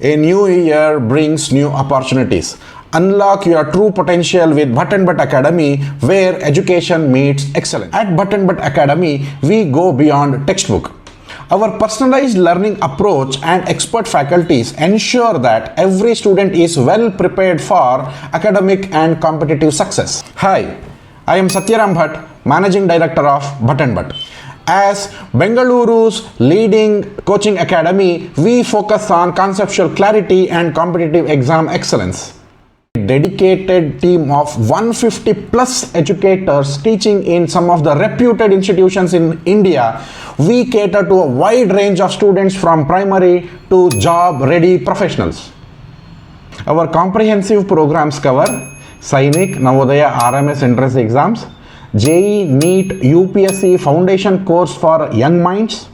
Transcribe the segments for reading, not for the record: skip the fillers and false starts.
A new year brings new opportunities. Unlock your true potential with Bhat and Bhat Academy, where education meets excellence. At Bhat and Bhat Academy, we go beyond textbook. Our personalized learning approach and expert faculties ensure that every student is well prepared for academic and competitive success. Hi, I am Satyaram Bhat, Managing Director of Bhat and Bhat. As Bengaluru's leading coaching academy, we focus on conceptual clarity and competitive exam excellence. A dedicated team of 150 plus educators teaching in some of the reputed institutions in India, we cater to a wide range of students from primary to job-ready professionals. Our comprehensive programs cover Sainik, Navodaya, RMS entrance exams, JEE, NEET, UPSC foundation course for young minds,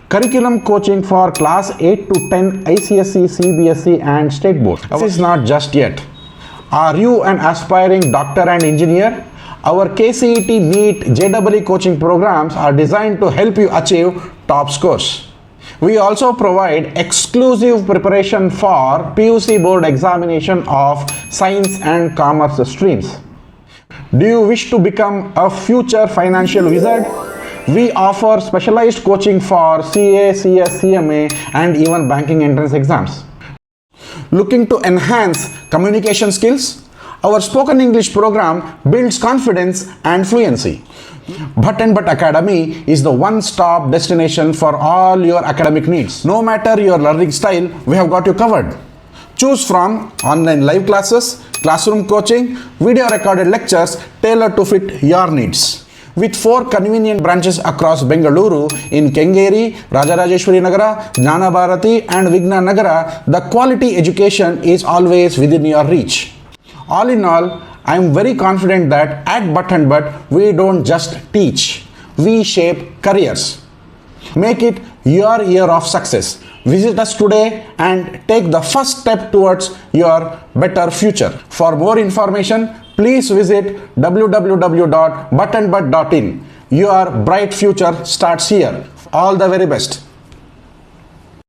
curriculum coaching for class 8 to 10 ICSE, CBSE and state board. This is not just yet. Are you an aspiring doctor and engineer? Our KCET, NEET, JEE coaching programs are designed to help you achieve top scores. We also provide exclusive preparation for PUC board examination of science and commerce streams. Do you wish to become a future financial wizard? We offer specialized coaching for CA, CS, CMA and even banking entrance exams. Looking to enhance communication skills? Our spoken English program builds confidence and fluency. Bhat and Bhat Academy is the one-stop destination for all your academic needs. No matter your learning style, we have got you covered. Choose from online live classes, classroom coaching, video recorded lectures tailored to fit your needs. With 4 convenient branches across Bengaluru in Kengeri, Rajarajeshwari Nagara, Jnana Bharati and Vigna Nagara, the quality education is always within your reach. All in all, I am very confident that at Bhat and Bhat, we don't just teach, we shape careers. Make it your year of success. Visit us today and take the first step towards your better future. For more information, please visit www.bhatandbhat.in. Your bright future starts here. All the very best.